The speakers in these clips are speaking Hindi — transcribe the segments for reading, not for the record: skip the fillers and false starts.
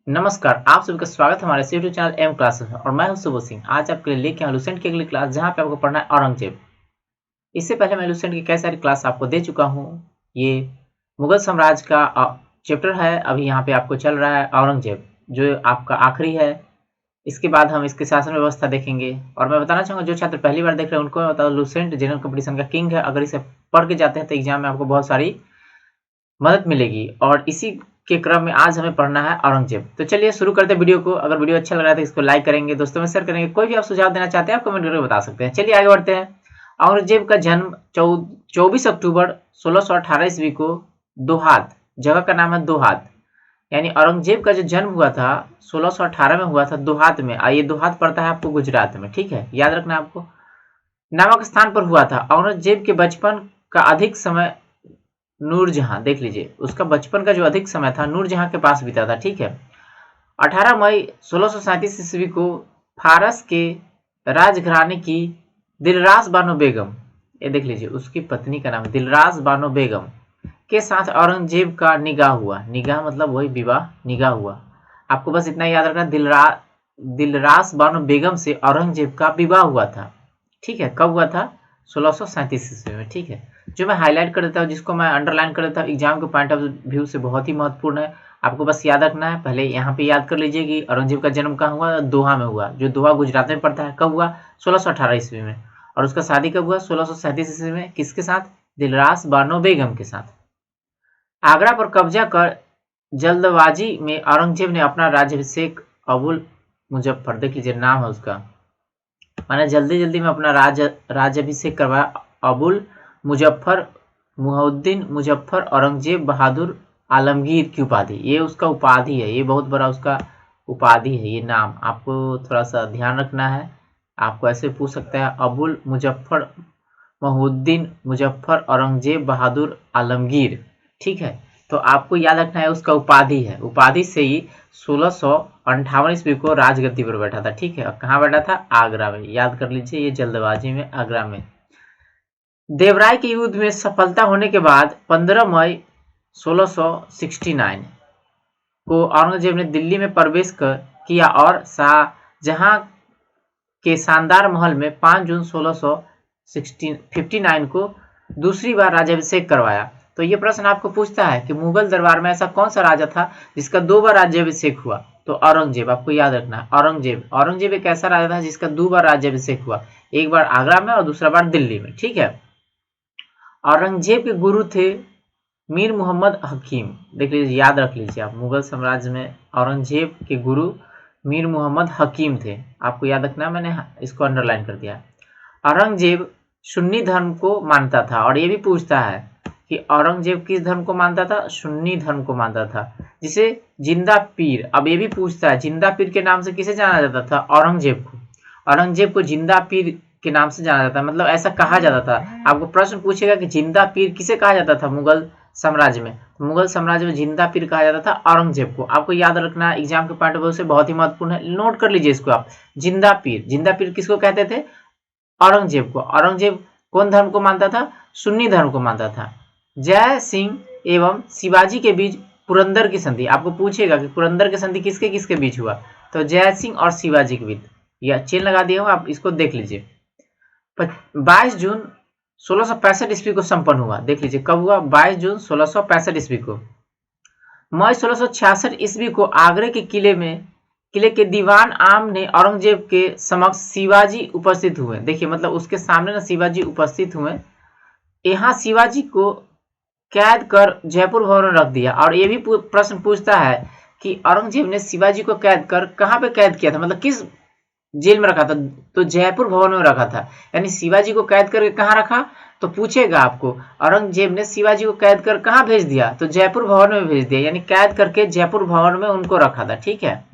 नमस्कार, आप सभी का स्वागत है हमारे यूट्यूब चैनल एम क्लासेस में और मैं हूं शुभ सिंह। आज आपके लिए लेके आया लुसेंट की अगली क्लास जहां पे आपको पढ़ना है औरंगजेब। इससे पहले मैं लुसेंट की कई सारी क्लास आपको दे चुका हूं। ये मुगल साम्राज्य का चैप्टर है। अभी यहाँ पे आपको चल रहा है औरंगजेब, जो आपका आखिरी है। इसके बाद हम इसकी शासन व्यवस्था देखेंगे। और मैं बताना चाहूँगा, जो छात्र पहली बार देख रहे हैं उनको मैं बता दूं, लुसेंट जनरल कंपटीशन का किंग है। अगर इसे पढ़ के जाते हैं तो एग्जाम में आपको बहुत सारी मदद मिलेगी। और इसी के क्रम में आज हमें पढ़ना है औरंगजेब। तो चलिए शुरू करते हैं वीडियो को। अगर वीडियो अच्छा लग रहा है तो इसको लाइक करेंगे, दोस्तों में शेयर करेंगे। कोई भी आप सुझाव देना चाहते हैं आप कमेंट करके बता सकते हैं। चलिए आगे बढ़ते हैं। औरंगजेब का जन्म 24 अक्टूबर 1618 ईस्वी को दोहात, जगह का नाम है दोहात, यानी औरंगजेब का जो जन्म हुआ था 1618 में हुआ था दोहात में। ये दोहात पड़ता है आपको गुजरात में, ठीक है, याद रखना आपको। नामक स्थान पर हुआ था। औरंगजेब के बचपन का अधिक समय नूरजहां, देख लीजिए, उसका बचपन का जो अधिक समय था नूरजहां के पास बीता था, ठीक है। 18 मई 1637 ईस्वी को फारस के राजघराने की दिलरास बानो बेगम, ये देख लीजिए, उसकी पत्नी का नाम है दिलरास बानो बेगम, के साथ औरंगजेब का निगाह हुआ। निगाह मतलब वही विवाह, निगाह हुआ। आपको बस इतना याद रखना, दिलरास बानो बेगम से औरंगजेब का विवाह हुआ था, ठीक है। कब हुआ था? 1637 ईस्वी में, ठीक है। जो मैं हाईलाइट कर देता हूँ, जिसको मैं अंडरलाइन कर देता हूँ, एग्जाम के पॉइंट ऑफ व्यू से बहुत ही महत्वपूर्ण है। आपको बस याद रखना है। पहले यहाँ पे याद कर लीजिए कि औरंगजेब का जन्म कहाँ हुआ? दोहा में हुआ, जो दोहा गुजरात में पड़ता है। कब हुआ? 1618 ईस्वी में। और उसका शादी कब हुआ? 1637 ईस्वी में। किसके साथ? दिलरास बानो बेगम के साथ। आगरा पर कब्जा कर जल्दबाजी में औरंगजेब ने अपना राज्याभिषेक अबुल मुजफ्फर, देख लीजिए नाम है उसका, मैंने जल्दी जल्दी में अपना राज्याभिषेक करवाया। अबुल मुजफ्फर मुहिउद्दीन मुजफ्फर औरंगजेब बहादुर आलमगीर की उपाधि, ये उसका उपाधि है। ये बहुत बड़ा उसका उपाधि है। ये नाम आपको थोड़ा सा ध्यान रखना है। आपको ऐसे पूछ सकता है, अबुल मुजफ्फर मुहिउद्दीन मुजफ्फर औरंगजेब बहादुर आलमगीर, ठीक है। तो आपको याद रखना है उसका उपाधि है। उपाधि से ही 1658 ईस्वी को राजगद्दी पर बैठा था, ठीक है। और कहाँ बैठा था? आगरा में। याद कर लीजिए, ये जल्दबाजी में आगरा में। देवराय के युद्ध में सफलता होने के बाद 15 मई 1669 को औरंगजेब ने दिल्ली में प्रवेश किया और शाहजहां के शानदार महल में 5 जून 1659 को दूसरी बार राज्याभिषेक करवाया। तो ये प्रश्न आपको पूछता है कि मुगल दरबार में ऐसा कौन सा राजा था जिसका 2 बार राज्याभिषेक हुआ? तो औरंगजेब, आपको याद रखना है। औरंगजेब एक ऐसा राजा था जिसका 2 बार राज्याभिषेक हुआ, एक बार आगरा में और दूसरा बार दिल्ली में, ठीक है। औरंगजेब के गुरु थे मीर मोहम्मद हकीम, देख लीजिए, याद रख लीजिए आप। मुगल साम्राज्य में औरंगजेब के गुरु मीर मोहम्मद हकीम थे, आपको याद रखना। मैंने इसको अंडरलाइन कर दिया। औरंगजेब सुन्नी धर्म को मानता था। और ये भी पूछता है कि औरंगजेब किस धर्म को मानता था? सुन्नी धर्म को मानता था, जिसे जिंदा पीर, अब ये भी पूछता है, जिंदा पीर के नाम से किसे जाना जाता था? औरंगजेब को। औरंगजेब को जिंदा पीर के नाम से जाना जाता है, मतलब ऐसा कहा जाता था। आपको प्रश्न पूछेगा कि जिंदा पीर किसे कहा जाता था मुगल साम्राज्य में? मुगल साम्राज्य में जिंदा पीर कहा जाता था औरंगजेब को। आपको याद रखना, एग्जाम के पॉइंट ऑफ व्यू से बहुत ही महत्वपूर्ण है। नोट कर लीजिए इसको आप। जिंदा पीर किसको कहते थे? औरंगजेब को। औरंगजेब कौन धर्म को मानता था? सुन्नी धर्म को मानता था। जय सिंह एवं शिवाजी के बीच पुरंदर की संधि, आपको पूछेगा कि पुरंदर की संधि किसके किसके बीच हुआ? तो जय सिंह और शिवाजी के बीच। या चेन लगा दिया हूं, आप इसको देख लीजिए। 22 जून 1665 ईस्वी को संपन्न हुआ, देख लीजिए कब हुआ? 22 जून 1665 ईस्वी को। मई 1666 ईस्वी को आगरे के किले के दीवान आम ने औरंगजेब के समक्ष शिवाजी उपस्थित हुए। देखिए, मतलब उसके सामने ना शिवाजी उपस्थित हुए। यहाँ शिवाजी को कैद कर जयपुर भवन में रख दिया। और ये भी प्रश्न पूछता है कि औरंगजेब ने शिवाजी को कैद कर कहाँ पे कैद किया था, मतलब किस जेल में रखा था? तो जयपुर भवन में रखा था। यानी शिवाजी को कैद करके कहाँ रखा? तो पूछेगा आपको, औरंगजेब ने शिवाजी को कैद कर कहाँ भेज दिया? तो जयपुर भवन में भेज दिया, यानी कैद करके जयपुर भवन में उनको रखा था, ठीक है।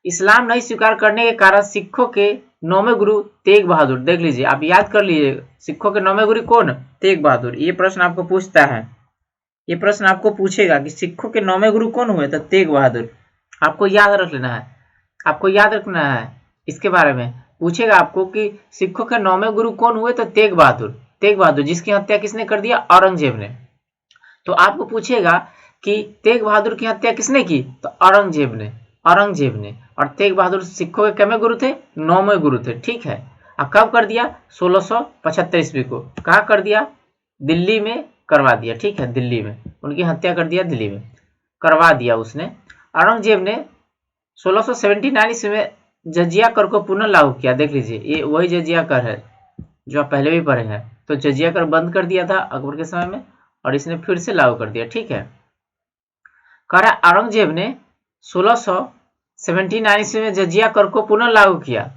इस्लाम नहीं स्वीकार करने के कारण सिखों के 9वें गुरु तेग बहादुर, देख लीजिए, आप याद कर लीजिए, सिखों के 9वें गुरु कौन? तेग बहादुर। ये प्रश्न आपको पूछता है, ये प्रश्न आपको पूछेगा कि सिखों के 9वें गुरु कौन हुए? तो तेग बहादुर। आपको याद रख लेना है, आपको याद रखना है। इसके बारे में पूछेगा आपको कि सिखों के 9वें गुरु कौन हुए? तो तेग बहादुर, जिसकी हत्या किसने कर दिया? औरंगजेब ने। तो आपको पूछेगा कि तेग बहादुर की हत्या किसने की? तो औरंगजेब ने। औरंगजेब ने, और तेग बहादुर सिखों के कितने गुरु थे? 9वें गुरु थे, ठीक है। और कब कर दिया? 1675 ईस्वी को। कहाँ कर दिया? दिल्ली में करवा दिया, ठीक है, दिल्ली में उनकी हत्या कर दिया, दिल्ली में करवा दिया उसने। औरंगजेब ने 1679 ईस्वी में जजिया कर को पुनः लागू किया। देख लीजिए, ये वही जजिया कर है जो आप पहले भी पढ़े हैं। तो जजिया कर बंद कर दिया था अकबर के समय में, और इसने फिर से लागू कर दिया, ठीक है। कह रहा औरंगजेब ने 1679 ईस्वी में जजिया कर को पुनः लागू किया।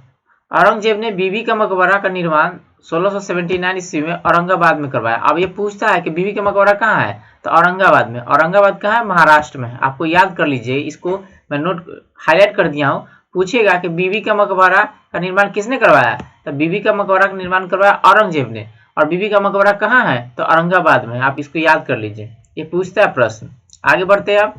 औरंगजेब ने बीबी का मकबरा का निर्माण 1679 ईस्वी में औरंगाबाद में करवाया। अब ये पूछता है कि बीबी का मकबरा कहाँ है? तो औरंगाबाद में। औरंगाबाद कहाँ है? महाराष्ट्र में है। आपको याद कर लीजिए, इसको मैं नोट हाईलाइट कर दिया हूँ। पूछेगा कि बीबी का मकबरा का निर्माण किसने करवाया? तो बीबी का मकबरा का निर्माण करवाया औरंगजेब ने। और बीबी का मकबरा कहाँ है? तो औरंगाबाद में। आप इसको याद कर लीजिए, ये पूछता है प्रश्न। आगे बढ़ते हैं आप।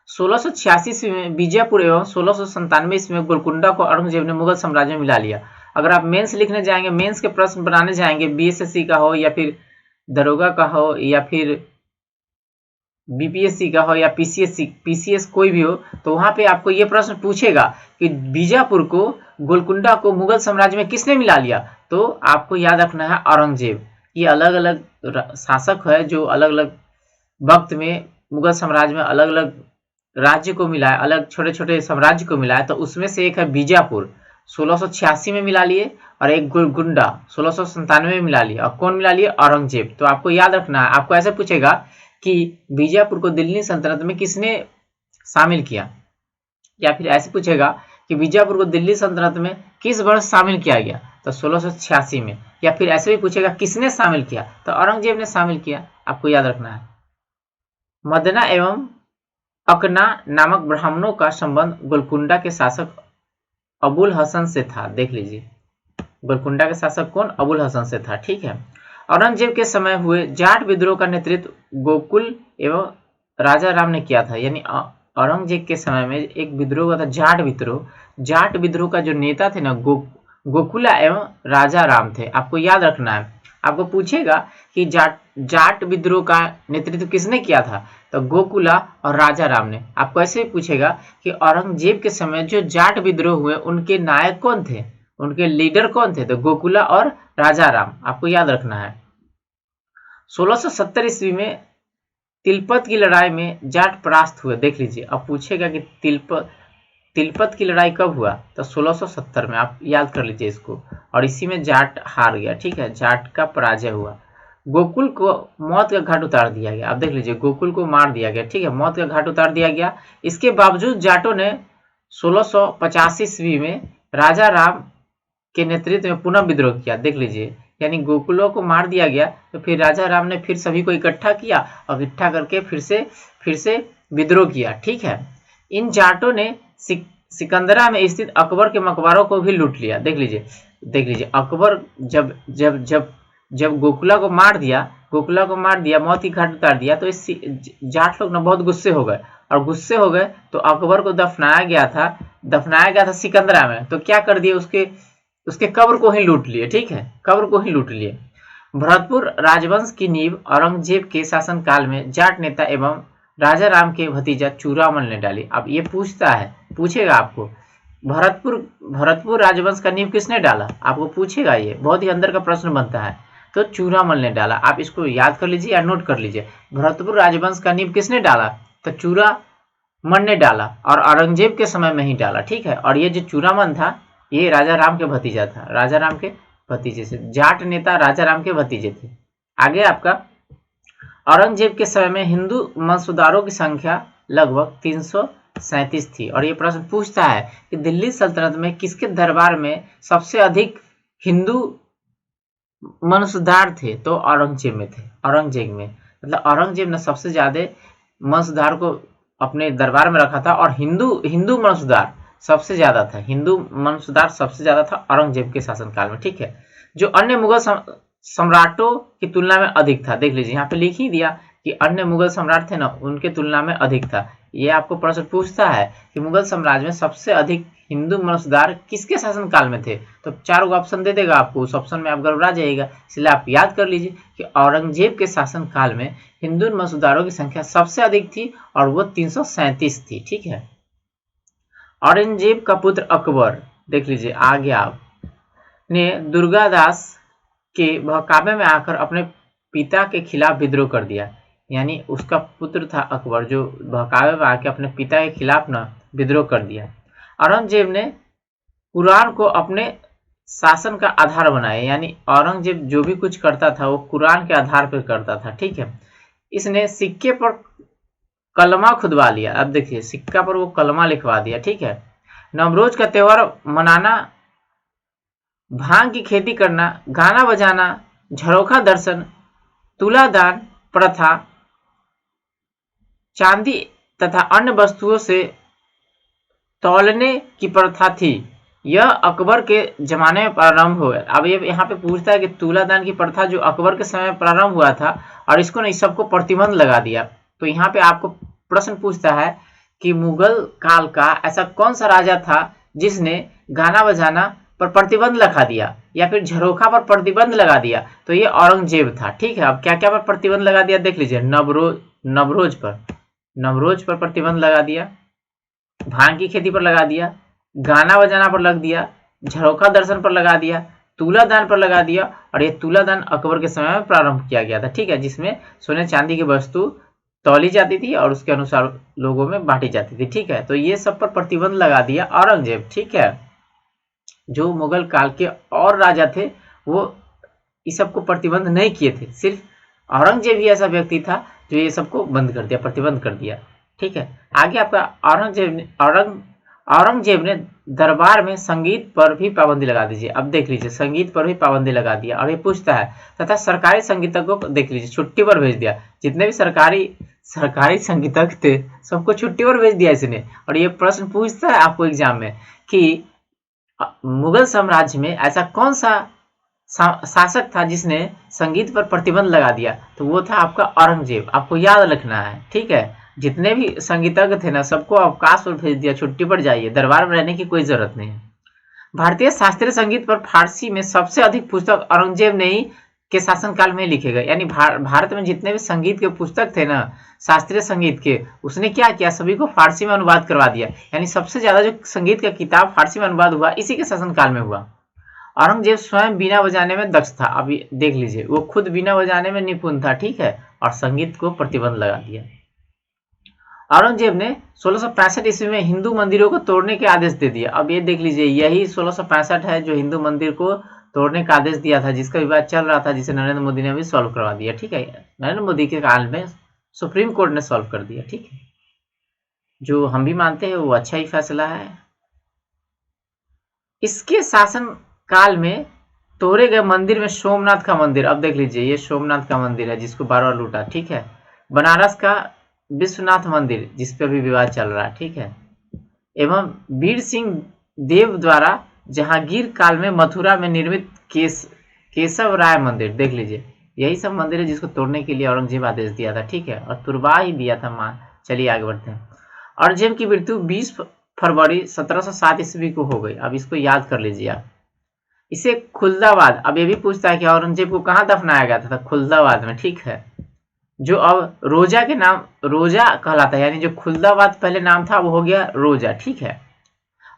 1686 ईस्वी में बीजापुर एवं 1697 ईस्वी में गोलकुंडा को औरंगजेब ने मुगल साम्राज्य में मिला लिया। अगर आप मेंस लिखने जाएंगे, मेंस के प्रश्न बनाने जाएंगे, बीएसएससी का हो या फिर दरोगा का हो या फिर बीपीएससी का हो या पीसीएस कोई भी हो, तो वहां पे आपको ये प्रश्न पूछेगा कि बीजापुर को, गोलकुंडा को मुगल साम्राज्य में किसने मिला लिया? तो आपको याद रखना है औरंगजेब। ये अलग अलग शासक है जो अलग अलग वक्त में मुगल साम्राज्य में अलग अलग राज्य को मिला है, अलग छोटे छोटे साम्राज्य को मिला है। तो उसमें से एक है बीजापुर, 1686 में मिला लिए, और एक गोलकुंडा 1697 में मिला लिया। और कौन मिला लिए? औरंगजेब। तो आपको याद रखना है। आपको ऐसे पूछेगा कि बीजापुर को दिल्ली सल्तनत में किसने शामिल किया, या फिर ऐसे पूछेगा कि बीजापुर को दिल्ली सल्तनत में किस वर्ष शामिल किया गया? तो 1686 में। या फिर ऐसे भी पूछेगा किसने शामिल किया? तो औरंगजेब ने शामिल किया। आपको याद रखना है। मदना एवं अकना नामक ब्राह्मणों का संबंध गोलकुंडा के शासक अबुल हसन से था। देख लीजिए, गोलकुंडा के शासक कौन? अबुल हसन से था, ठीक है। औरंगजेब के समय हुए जाट विद्रोह का नेतृत्व गोकुल एवं राजा राम ने किया था। यानी औरंगजेब के समय में एक विद्रोह हुआ था, जाट विद्रोह। जाट विद्रोह का जो नेता थे ना, गोकुला एवं राजा राम थे। आपको याद रखना है। आपको पूछेगा कि जाट विद्रोह का नेतृत्व किसने किया था? तो गोकुला और राजा राम ने। आपको ऐसे ही पूछेगा कि औरंगजेब के समय जो जाट विद्रोह हुए उनके नायक कौन थे, उनके लीडर कौन थे? तो गोकुला और राजा राम। आपको याद रखना है। 1670 ईस्वी में तिलपत की लड़ाई में जाट परास्त हुए। देख लीजिए, अब पूछेगा कि तिलपत की लड़ाई कब हुआ? तो 1670 में। आप याद कर लीजिए इसको। और इसी में जाट हार गया, ठीक है, जाट का पराजय हुआ। गोकुल को मौत का घाट उतार दिया गया। आप देख लीजिए, गोकुल को मार दिया गया, ठीक है, मौत का घाट उतार दिया गया। इसके बावजूद जाटों ने 1685 ईस्वी में राजा राम के नेतृत्व में पुनः विद्रोह किया। देख लीजिए, यानी गोकुलों को मार दिया गया, तो फिर राजा राम ने फिर सभी को इकट्ठा किया और इकट्ठा करके फिर से विद्रोह किया, ठीक है। इन जाटों ने सिकंदरा में स्थित अकबर के मकबरों को भी लूट लिया। देख लीजिए, अकबर जब गोकुला को मार दिया, मौत की घाट उतार दिया, तो इस जाट लोग ना बहुत गुस्से हो गए, और गुस्से हो गए तो अकबर को दफनाया गया था सिकंदरा में। तो क्या कर दिए, उसके कब्र को ही लूट लिए, ठीक है, कब्र को ही लूट लिए। भरतपुर राजवंश की नींव औरंगजेब के शासनकाल में जाट नेता एवं राजा राम के भतीजा चूड़ामल ने डाली। अब ये पूछेगा आपको, भरतपुर राजवंश का नींव किसने डाला? आपको पूछेगा, ये बहुत ही अंदर का प्रश्न बनता है। तो चूड़ामल ने डाला। आप इसको याद कर लीजिए या नोट कर लीजिए। भरतपुर राजवंश का नींव किसने डाला? तो चूड़ामल ने डाला, और औरंगजेब के समय में ही डाला, ठीक है। और ये जो चूड़ामल था, ये राजा राम के भतीजा था, राजा राम के भतीजे से। जाट नेता राजा राम के भतीजे थे। आगे आपका, औरंगजेब के समय में हिंदू वंशधारों की संख्या लगभग 337 थी। और ये प्रश्न पूछता है कि दिल्ली सल्तनत में किसके दरबार में सबसे अधिक हिंदू वंशधार थे? तो औरंगजेब में थे। औरंगजेब में मतलब औरंगजेब ने सबसे ज्यादा वंशधार को अपने दरबार में रखा था, और हिंदू वंशधार सबसे ज्यादा था, हिंदू वंशधार सबसे ज्यादा था औरंगजेब के शासनकाल में, ठीक है, जो अन्य मुगल सम्राटों की तुलना में अधिक था। देख लीजिए, यहाँ पे लिख ही दिया कि अन्य मुगल सम्राट थे ना, उनके तुलना में अधिक था। ये आपको प्रश्न पूछता है कि मुगल साम्राज्य में सबसे अधिक हिंदू वंशधार किसके शासनकाल में थे? तो 4 ऑप्शन दे देगा आपको, उस ऑप्शन में आप गड़बड़ा जाइएगा। इसलिए आप याद कर लीजिए कि औरंगजेब के शासनकाल में हिंदू वंशधारों की संख्या सबसे अधिक थी, और वो 337 थी, ठीक है। औरंगजेब का पुत्र अकबर, देख लीजिए आगे आप, ने दुर्गादास के बहकावे में आकर अपने पिता के खिलाफ विद्रोह कर दिया। यानी उसका पुत्र था अकबर जो बहकावे में आके अपने पिता के खिलाफ न विद्रोह कर दिया। औरंगजेब ने कुरान को अपने शासन का आधार बनाया। यानी औरंगजेब जो भी कुछ करता था वो कुरान के आधार पर करता था, ठीक है। इसने सिक्के पर कलमा खुदवा लिया। अब देखिए सिक्का पर वो कलमा लिखवा दिया, ठीक है। नवरोज का त्योहार मनाना, भांग की खेती करना, गाना बजाना, झरोखा दर्शन, तुलादान प्रथा, चांदी तथा अन्य वस्तुओं से तौलने की प्रथा थी। यह अकबर के जमाने में प्रारंभ हुआ। अब ये यहाँ पे पूछता है कि तुलादान की प्रथा जो अकबर के समय में प्रारंभ हुआ था और इसको इस सबको प्रतिबंध लगा दिया। तो यहाँ पे आपको प्रश्न पूछता है कि मुगल काल का ऐसा कौन सा राजा था जिसने गाना बजाना पर प्रतिबंध लगा दिया या फिर झरोखा पर प्रतिबंध लगा दिया। तो ये औरंगजेब था, ठीक है। अब क्या क्या पर प्रतिबंध लगा दिया देख लीजिए। नवरोज पर प्रतिबंध लगा दिया, भांग की खेती पर लगा दिया, गाना बजाना पर लग दिया, झरोखा दर्शन पर लगा दिया, तुलादान पर लगा दिया। और ये तुलादान अकबर के समय में प्रारंभ किया गया था, ठीक है, जिसमें सोने चांदी की वस्तु तौली जाती थी और उसके अनुसार लोगों में बांटी जाती थी, ठीक है। तो ये सब पर प्रतिबंध लगा दिया औरंगजेब, ठीक है। जो मुगल काल के और राजा थे वो इस सबको प्रतिबंध नहीं किए थे, सिर्फ औरंगजेब ही ऐसा व्यक्ति था जो ये सबको बंद कर दिया, प्रतिबंध कर दिया, ठीक है। आगे आपका औरंगजेब ने दरबार में संगीत पर भी पाबंदी लगा दीजिए। अब देख लीजिए संगीत पर भी पाबंदी लगा दिया। और ये पूछता है तथा सरकारी संगीतज्ञों को देख लीजिए छुट्टी पर भेज दिया। जितने भी सरकारी संगीतज्ञ थे सबको छुट्टी पर भेज दिया इसने। और ये प्रश्न पूछता है आपको एग्जाम में कि मुगल साम्राज्य में ऐसा कौन सा शासक था जिसने संगीत पर प्रतिबंध लगा दिया। तो वो था आपका औरंगजेब। आपको याद रखना है, ठीक है। जितने भी संगीतज्ञ थे ना सबको अवकाश पर भेज दिया, छुट्टी पर जाइए, दरबार में रहने की कोई जरूरत नहीं है। भारतीय शास्त्रीय संगीत पर फारसी में सबसे अधिक पुस्तक औरंगजेब ने ही के शासनकाल में लिखे गए। यानी भारत में जितने भी संगीत के पुस्तक थे ना, शास्त्रीय संगीत के, उसने क्या किया, सभी को फारसी में अनुवाद करवा दिया। यानी सबसे ज्यादा जो संगीत का किताब फारसी में अनुवाद हुआ इसी के शासनकाल में हुआ। औरंगजेब स्वयं बीना बजाने में दक्ष था। अभी देख लीजिए वो खुद बीना बजाने में निपुण था, ठीक है, और संगीत को प्रतिबंध लगा दिया। औरंगजेब ने 1665 ईस्वी में हिंदू मंदिरों को तोड़ने के आदेश दे दिया। अब ये देख लीजिए यही 1665 है जो हिंदू मंदिर को तोड़ने का आदेश दिया था, जिसका विवाद चल रहा था, जिसे नरेंद्र मोदी ने भी सॉल्व करवा दिया, ठीक है। नरेंद्र मोदी के काल में सुप्रीम कोर्ट ने सॉल्व कर दिया, ठीक है। जो हम भी मानते हैं वो अच्छा ही फैसला है। इसके शासन काल में तोड़े गए मंदिर में सोमनाथ का मंदिर, अब देख लीजिए ये सोमनाथ का मंदिर है जिसको बार बार लूटा, ठीक है। बनारस का विश्वनाथ मंदिर जिस पे भी विवाद चल रहा है, ठीक है। एवं वीर सिंह देव द्वारा जहांगीर काल में मथुरा में निर्मित केशव राय मंदिर, देख लीजिए यही सब मंदिर है जिसको तोड़ने के लिए औरंगजेब आदेश दिया था, ठीक है, और तुरवा ही दिया था। चलिए आगे बढ़ते हैं। औरंगजेब की मृत्यु 20 फरवरी 1707 ईस्वी को हो गई। अब इसको याद कर लीजिए आप। इसे खुलदाबाद, अब ये भी पूछता है कि औरंगजेब को कहाँ दफनाया गया था, खुलदाबाद में, ठीक है, जो अब रोजा के नाम रोजा कहलाता है। यानी जो खुलदाबाद पहले नाम था वो हो गया रोजा, ठीक है।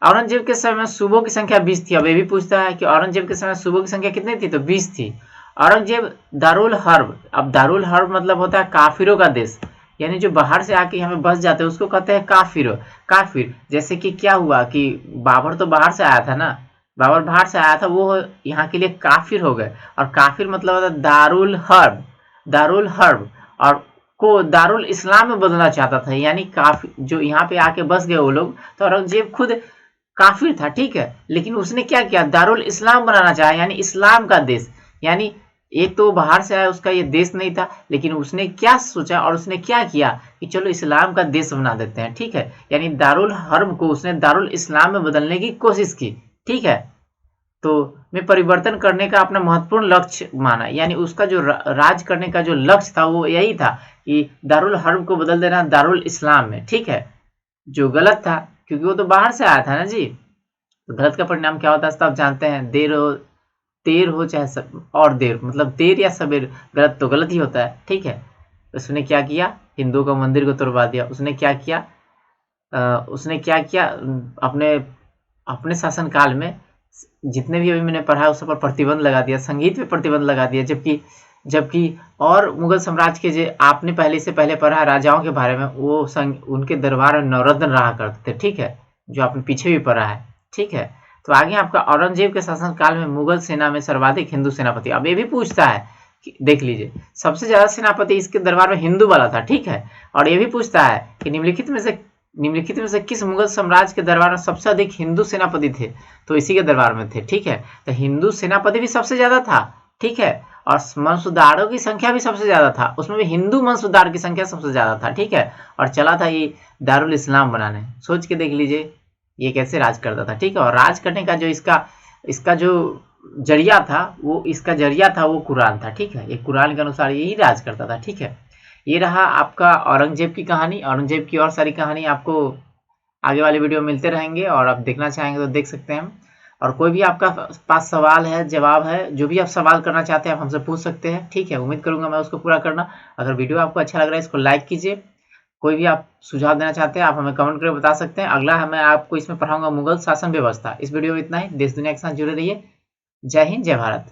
औरंगजेब के समय में सूबों की संख्या 20 थी। अब ये भी पूछता है कि औरंगजेब के समय सूबों की संख्या कितनी थी, तो 20 थी। औरंगजेब दारुल हर्ब, अब दारुल हर्ब मतलब होता है काफिरों का देश। यानी जो बाहर से आके यहाँ पे बस जाते हैं उसको कहते हैं काफिर। जैसे कि क्या हुआ कि बाबर तो बाहर से आया था ना, बाबर बाहर से आया था, वो यहाँ के लिए काफिर हो गए। और काफिर मतलब होता है दारुल हर्ब, और को दारुल इस्लाम में बदलना चाहता था। यानी काफिर जो यहाँ पे आके बस गए वो लोग, तो औरंगजेब खुद काफिर था, ठीक है, लेकिन उसने क्या किया, दारुल इस्लाम बनाना चाहा, यानी इस्लाम का देश। यानी एक तो बाहर से आया, उसका ये देश नहीं था, लेकिन उसने क्या सोचा और उसने क्या किया कि चलो इस्लाम का देश बना देते हैं, ठीक है। यानी दारुल हर्ब को उसने दारुल इस्लाम में बदलने की कोशिश की, ठीक है। तो में परिवर्तन करने का अपना महत्वपूर्ण लक्ष्य माना। यानी उसका जो राज करने का जो लक्ष्य था वो यही था कि दारुल हर्ब को बदल देना दारुल इस्लाम में, ठीक है, जो गलत था क्योंकि वो तो बाहर से आया था ना जी। तो गलत का परिणाम क्या होता है सब जानते हैं, देर हो चाहे और देर, मतलब देर या सवेर, गलत तो गलत ही होता है, ठीक है। उसने क्या किया, हिंदुओं का मंदिर को तोड़वा दिया। उसने क्या किया, उसने क्या किया, अपने अपने शासनकाल में जितने भी अभी मैंने पढ़ा है उस पर प्रतिबंध लगा दिया, संगीत पे प्रतिबंध लगा दिया। जबकि जबकि और मुगल साम्राज्य के जो आपने पहले से पहले पढ़ा है राजाओं के बारे में, वो उनके दरबार में नवरत्न रहा करते थे, ठीक है, जो आपने पीछे भी पढ़ा है, ठीक है। तो आगे आपका औरंगजेब के शासनकाल में मुगल सेना में सर्वाधिक हिंदू सेनापति। अब ये भी पूछता है कि देख लीजिए, सबसे ज्यादा सेनापति इसके दरबार में हिंदू वाला था, ठीक है। और ये भी पूछता है कि निम्नलिखित में से किस मुगल साम्राज्य के दरबार में सबसे अधिक हिंदू सेनापति थे, तो इसी के दरबार में थे, ठीक है। तो हिंदू सेनापति भी सबसे ज्यादा था, ठीक है, और वंशधारों की संख्या भी सबसे ज्यादा था, उसमें भी हिंदू वंशधार की संख्या सबसे ज्यादा था, ठीक है। और चला था ये दारुल इस्लाम बनाने। सोच के देख लीजिए ये कैसे राज करता था, ठीक है। और राज करने का जो इसका जो जरिया था वो कुरान था, ठीक है। ये कुरान के अनुसार यही राज करता था, ठीक है। ये रहा आपका औरंगजेब की कहानी। औरंगजेब की और सारी कहानी आपको आगे वाले वीडियो में मिलते रहेंगे, और आप देखना चाहेंगे तो देख सकते हैं। और कोई भी आपका पास सवाल है, जवाब है, जो भी आप सवाल करना चाहते हैं आप हमसे पूछ सकते हैं, ठीक है। उम्मीद करूंगा मैं उसको पूरा करना। अगर वीडियो आपको अच्छा लग रहा है इसको लाइक कीजिए। कोई भी आप सुझाव देना चाहते हैं आप हमें कमेंट करके बता सकते हैं। अगला मैं आपको इसमें पढ़ाऊंगा मुगल शासन व्यवस्था। इस वीडियो में इतना ही। देश दुनिया के साथ जुड़े रहिए। जय हिंद, जय भारत।